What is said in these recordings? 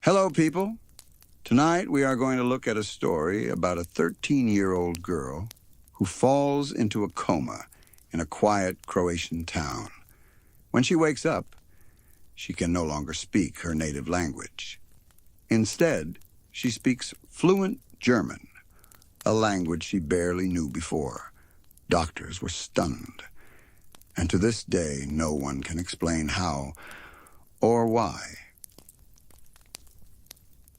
Hello, people. Tonight we are going to look at a story about a 13-year-old girl who falls into a coma in a quiet Croatian town. When she wakes up, she can no longer speak her native language. Instead, she speaks fluent German, a language she barely knew before. Doctors were stunned, and to this day, no one can explain how or why.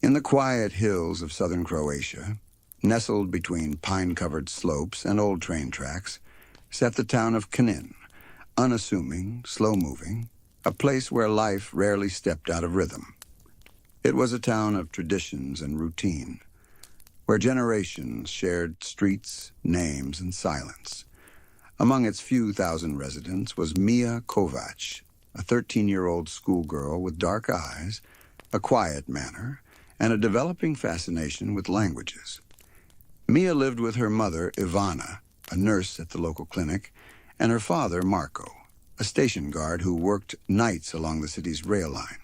In the quiet hills of southern Croatia, nestled between pine-covered slopes and old train tracks, sat the town of Knin, unassuming, slow-moving, a place where life rarely stepped out of rhythm. It was a town of traditions and routine, where generations shared streets, names, and silence. Among its few thousand residents was Mia Kovac, a 13-year-old schoolgirl with dark eyes, a quiet manner, and a developing fascination with languages. Mia lived with her mother, Ivana, a nurse at the local clinic, and her father, Marco, a station guard who worked nights along the city's rail line.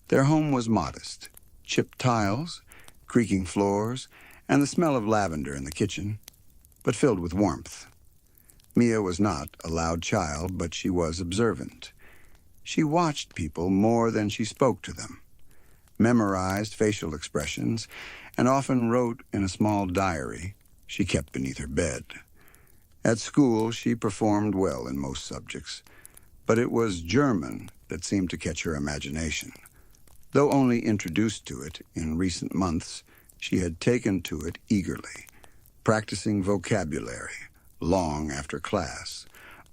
Their home was modest: chipped tiles, creaking floors, and the smell of lavender in the kitchen, but filled with warmth. Mia was not a loud child, but she was observant. She watched people more than she spoke to them, memorized facial expressions, and often wrote in a small diary she kept beneath her bed. At school, she performed well in most subjects, but it was German that seemed to catch her imagination. Though only introduced to it in recent months, she had taken to it eagerly, practicing vocabulary long after class,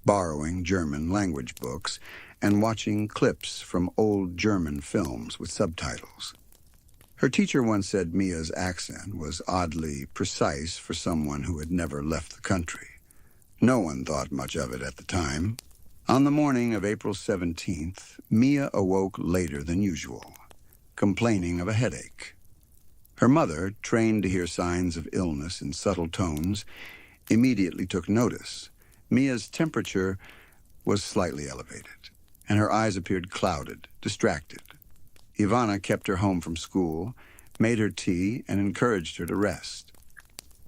borrowing German language books, and watching clips from old German films with subtitles. Her teacher once said Mia's accent was oddly precise for someone who had never left the country. No one thought much of it at the time. On the morning of April 17th, Mia awoke later than usual, complaining of a headache. Her mother, trained to hear signs of illness in subtle tones, immediately took notice. Mia's temperature was slightly elevated, and her eyes appeared clouded, distracted. Ivana kept her home from school, made her tea, and encouraged her to rest.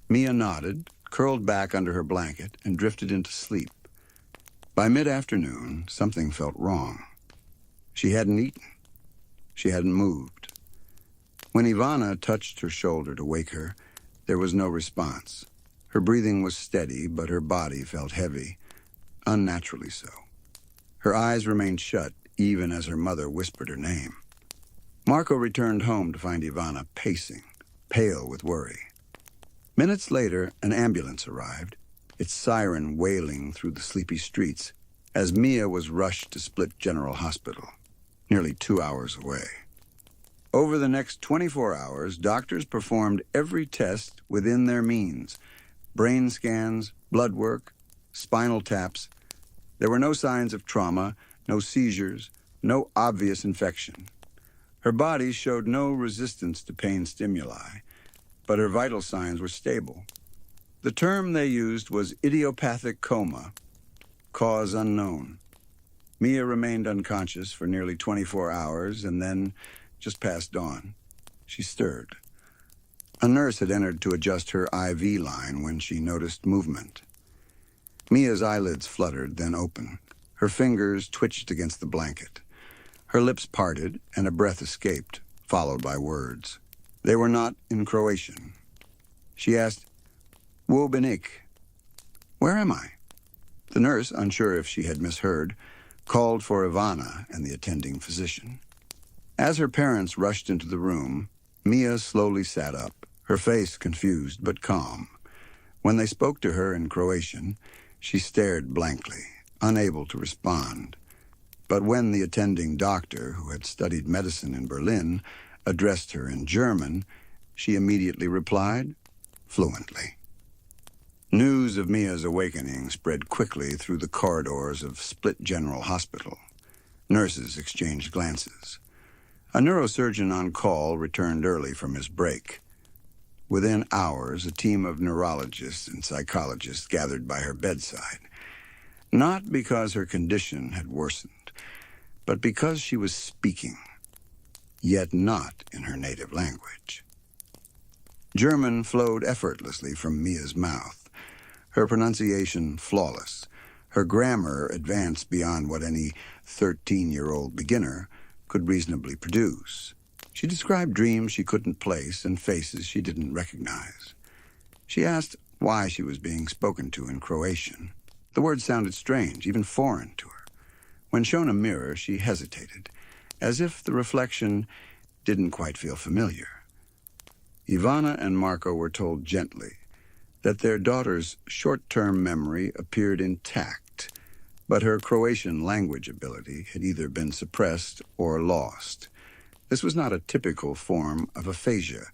Mia nodded, curled back under her blanket, and drifted into sleep. By mid-afternoon, something felt wrong. She hadn't eaten. She hadn't moved. When Ivana touched her shoulder to wake her, there was no response. Her breathing was steady, but her body felt heavy, unnaturally so. Her eyes remained shut, even as her mother whispered her name. Marco returned home to find Ivana pacing, pale with worry. Minutes later, an ambulance arrived, its siren wailing through the sleepy streets, as Mia was rushed to Split General Hospital, nearly 2 hours away. Over the next 24 hours, doctors performed every test within their means: brain scans, blood work, spinal taps. There were no signs of trauma, no seizures, no obvious infection. Her body showed no resistance to pain stimuli, but her vital signs were stable. The term they used was idiopathic coma, cause unknown. Mia remained unconscious for nearly 24 hours, and then, just past dawn, she stirred. A nurse had entered to adjust her IV line when she noticed movement. Mia's eyelids fluttered, then opened. Her fingers twitched against the blanket. Her lips parted, and a breath escaped, followed by words. They were not in Croatian. She asked, "Wo bin ich?" "Where am I?" The nurse, unsure if she had misheard, called for Ivana and the attending physician. As her parents rushed into the room, Mia slowly sat up, her face confused but calm. When they spoke to her in Croatian, she stared blankly, unable to respond. But when the attending doctor, who had studied medicine in Berlin, addressed her in German, she immediately replied, fluently. News of Mia's awakening spread quickly through the corridors of Split General Hospital. Nurses exchanged glances. A neurosurgeon on call returned early from his break. Within hours, a team of neurologists and psychologists gathered by her bedside, not because her condition had worsened, but because she was speaking. yet not in her native language. German flowed effortlessly from Mia's mouth, her pronunciation flawless, her grammar advanced beyond what any 13-year-old beginner could reasonably produce. She described dreams she couldn't place and faces she didn't recognize. She asked why she was being spoken to in Croatian. The words sounded strange, even foreign to her. When shown a mirror, she hesitated, as if the reflection didn't quite feel familiar. Ivana and Marco were told gently that their daughter's short-term memory appeared intact, but her Croatian language ability had either been suppressed or lost. This was not a typical form of aphasia,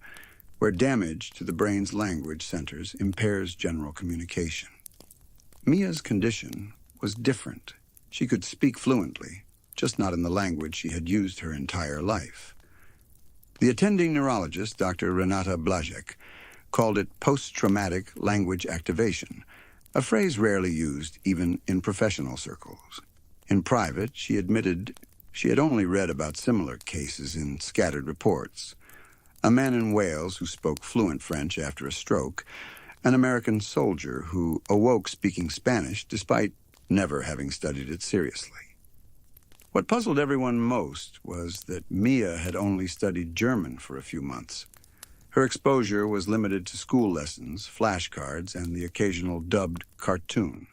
where damage to the brain's language centers impairs general communication. Mia's condition was different. She could speak fluently, just not in the language she had used her entire life. The attending neurologist, Dr. Renata Blazek, called it post-traumatic language activation, a phrase rarely used even in professional circles. In private, she admitted she had only read about similar cases in scattered reports. A man in Wales who spoke fluent French after a stroke, an American soldier who awoke speaking Spanish despite never having studied it seriously. What puzzled everyone most was that Mia had only studied German for a few months. Her exposure was limited to school lessons, flashcards, and the occasional dubbed cartoon.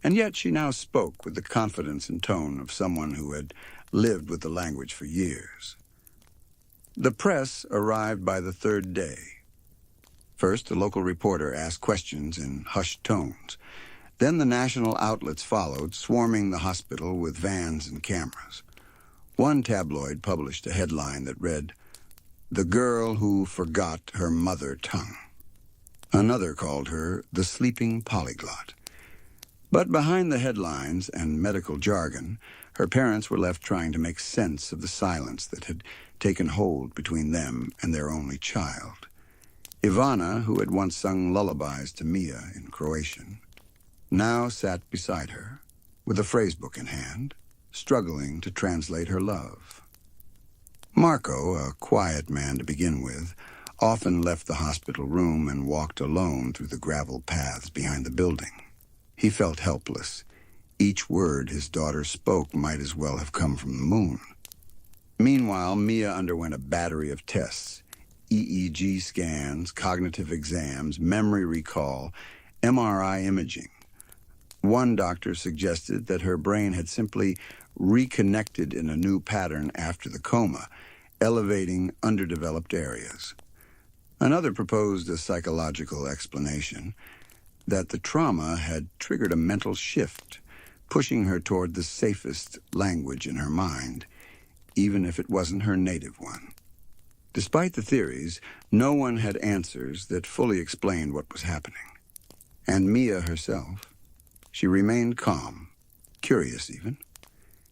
And yet she now spoke with the confidence and tone of someone who had lived with the language for years. The press arrived by the third day. First, a local reporter asked questions in hushed tones. Then the national outlets followed, swarming the hospital with vans and cameras. One tabloid published a headline that read, "The girl who forgot her mother tongue." Another called her the sleeping polyglot. But behind the headlines and medical jargon, her parents were left trying to make sense of the silence that had taken hold between them and their only child. Ivana, who had once sung lullabies to Mia in Croatian, now sat beside her, with a phrasebook in hand, struggling to translate her love. Marco, a quiet man to begin with, often left the hospital room and walked alone through the gravel paths behind the building. He felt helpless. Each word his daughter spoke might as well have come from the moon. Meanwhile, Mia underwent a battery of tests: EEG scans, cognitive exams, memory recall, MRI imaging. One doctor suggested that her brain had simply reconnected in a new pattern after the coma, elevating underdeveloped areas. Another proposed a psychological explanation, that the trauma had triggered a mental shift, pushing her toward the safest language in her mind, even if it wasn't her native one. Despite the theories, no one had answers that fully explained what was happening. And Mia herself, she remained calm, curious even.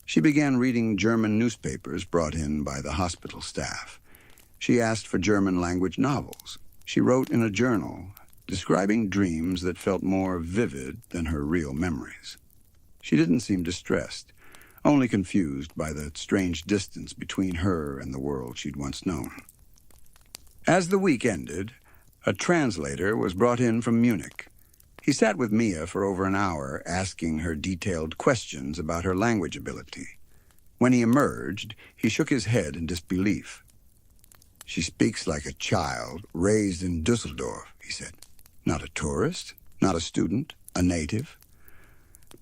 She began reading German newspapers brought in by the hospital staff. She asked for German language novels. She wrote in a journal, describing dreams that felt more vivid than her real memories. She didn't seem distressed, only confused by the strange distance between her and the world she'd once known. As the week ended, a translator was brought in from Munich. He sat with Mia for over an hour, asking her detailed questions about her language ability. When he emerged, he shook his head in disbelief. "She speaks like a child raised in Dusseldorf," he said. "Not a tourist, not a student, a native."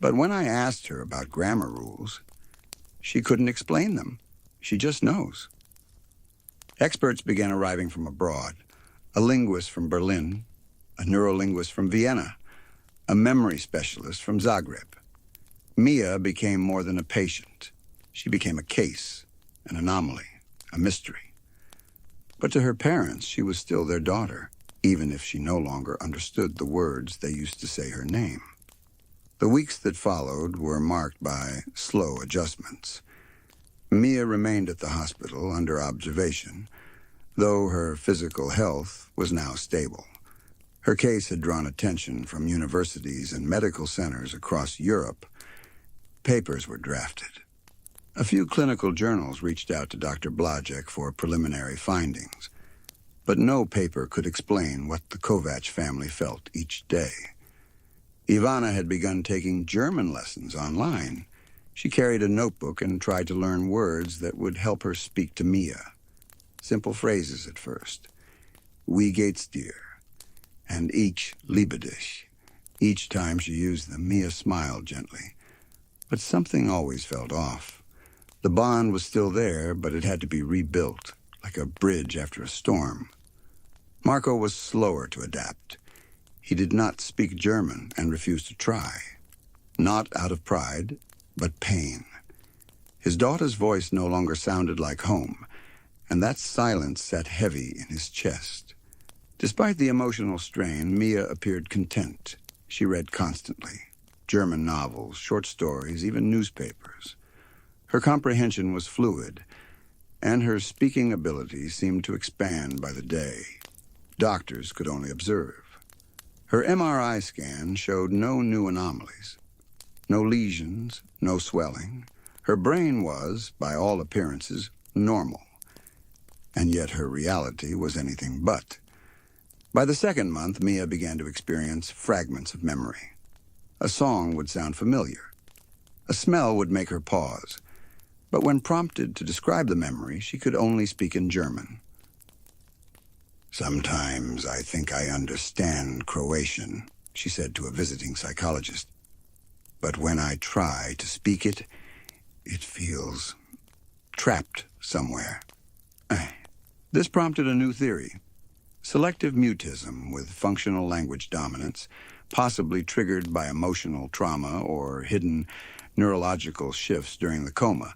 But when I asked her about grammar rules, she couldn't explain them. She just knows. Experts began arriving from abroad: a linguist from Berlin, a neurolinguist from Vienna, a memory specialist from Zagreb. Mia became more than a patient. She became a case, an anomaly, a mystery. But to her parents, she was still their daughter, even if she no longer understood the words they used to say her name. The weeks that followed were marked by slow adjustments. Mia remained at the hospital under observation, though her physical health was now stable. Her case had drawn attention from universities and medical centers across Europe. Papers were drafted. A few clinical journals reached out to Dr. Blajek for preliminary findings, but no paper could explain what the Kovac family felt each day. Ivana had begun taking German lessons online. She carried a notebook and tried to learn words that would help her speak to Mia. Simple phrases at first. Wie geht's dir? And ich liebe dich. Each time she used them, Mia smiled gently. But something always felt off. The bond was still there, but it had to be rebuilt, like a bridge after a storm. Marco was slower to adapt. He did not speak German and refused to try. Not out of pride, but pain. His daughter's voice no longer sounded like home, and that silence sat heavy in his chest. Despite the emotional strain, Mia appeared content. She read constantly. German novels, short stories, even newspapers. Her comprehension was fluid, and her speaking ability seemed to expand by the day. Doctors could only observe. Her MRI scan showed no new anomalies. No lesions, no swelling. Her brain was, by all appearances, normal. And yet her reality was anything but. By the second month, Mia began to experience fragments of memory. A song would sound familiar. A smell would make her pause. But when prompted to describe the memory, she could only speak in German. "Sometimes I think I understand Croatian," she said to a visiting psychologist. "But when I try to speak it, it feels trapped somewhere." This prompted a new theory. Selective mutism with functional language dominance, possibly triggered by emotional trauma or hidden neurological shifts during the coma.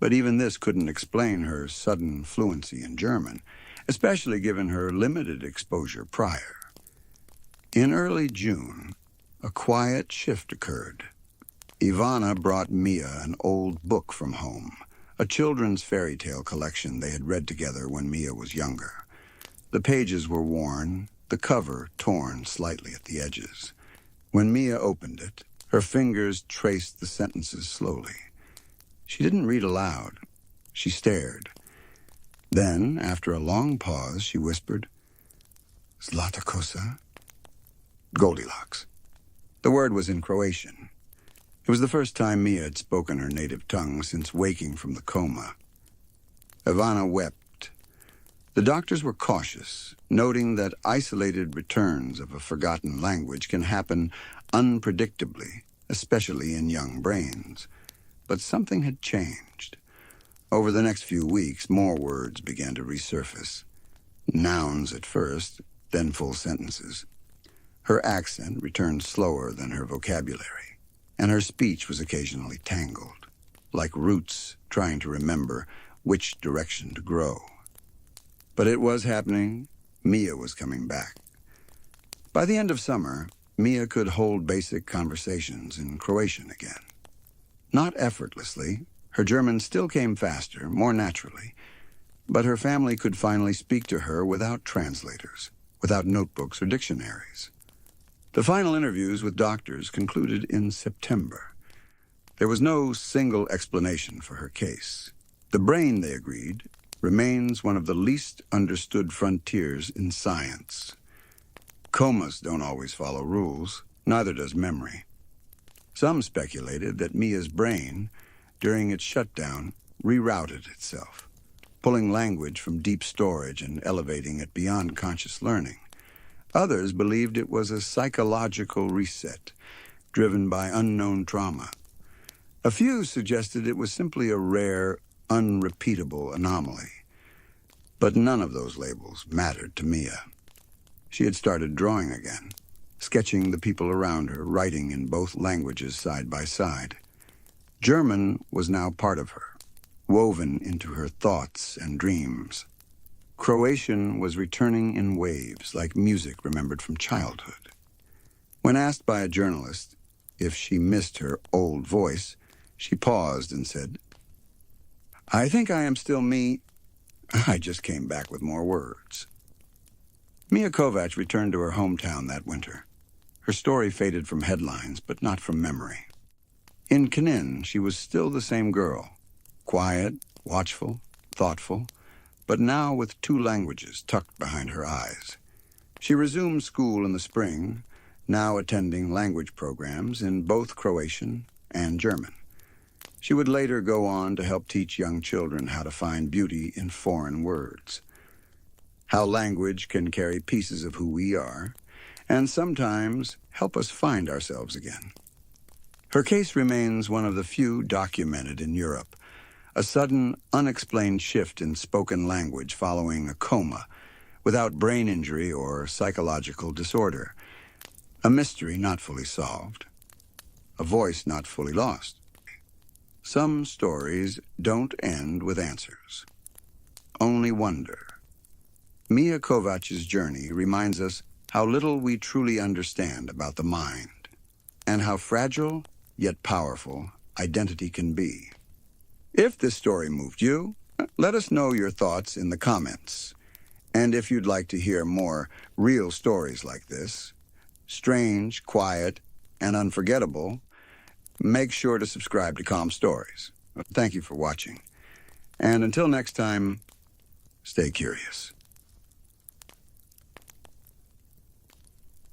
But even this couldn't explain her sudden fluency in German, especially given her limited exposure prior. In early June, a quiet shift occurred. Ivana brought Mia an old book from home, a children's fairy tale collection they had read together when Mia was younger. The pages were worn, the cover torn slightly at the edges. When Mia opened it, her fingers traced the sentences slowly. She didn't read aloud. She stared. Then, after a long pause, she whispered, "Zlata kosa?" Goldilocks. The word was in Croatian. It was the first time Mia had spoken her native tongue since waking from the coma. Ivana wept. The doctors were cautious, noting that isolated returns of a forgotten language can happen unpredictably, especially in young brains. But something had changed. Over the next few weeks, more words began to resurface. Nouns at first, then full sentences. Her accent returned slower than her vocabulary, and her speech was occasionally tangled, like roots trying to remember which direction to grow. But it was happening. Mia was coming back. By the end of summer, Mia could hold basic conversations in Croatian again. Not effortlessly. Her German still came faster, more naturally. But her family could finally speak to her without translators, without notebooks or dictionaries. The final interviews with doctors concluded in September. There was no single explanation for her case. The brain, they agreed, remains one of the least understood frontiers in science. Comas don't always follow rules, neither does memory. Some speculated that Mia's brain, during its shutdown, rerouted itself, pulling language from deep storage and elevating it beyond conscious learning. Others believed it was a psychological reset, driven by unknown trauma. A few suggested it was simply a rare, unrepeatable anomaly. But none of those labels mattered to Mia. She had started drawing again, sketching the people around her, writing in both languages side by side. German was now part of her, woven into her thoughts and dreams. Croatian was returning in waves, like music remembered from childhood. When asked by a journalist if she missed her old voice, she paused and said, "I think I am still me. I just came back with more words." Mia Kovac returned to her hometown that winter. Her story faded from headlines, but not from memory. In Knin, she was still the same girl, quiet, watchful, thoughtful, but now with 2 languages tucked behind her eyes. She resumed school in the spring, now attending language programs in both Croatian and German. She would later go on to help teach young children how to find beauty in foreign words, how language can carry pieces of who we are, and sometimes help us find ourselves again. Her case remains one of the few documented in Europe, a sudden, unexplained shift in spoken language following a coma, without brain injury or psychological disorder, a mystery not fully solved, a voice not fully lost. Some stories don't end with answers, only wonder. Mia Kovac's journey reminds us how little we truly understand about the mind, and how fragile yet powerful identity can be. If this story moved you, let us know your thoughts in the comments. And if you'd like to hear more real stories like this, strange, quiet, and unforgettable, make sure to subscribe to Calm Stories. Thank you for watching. And until next time, stay curious.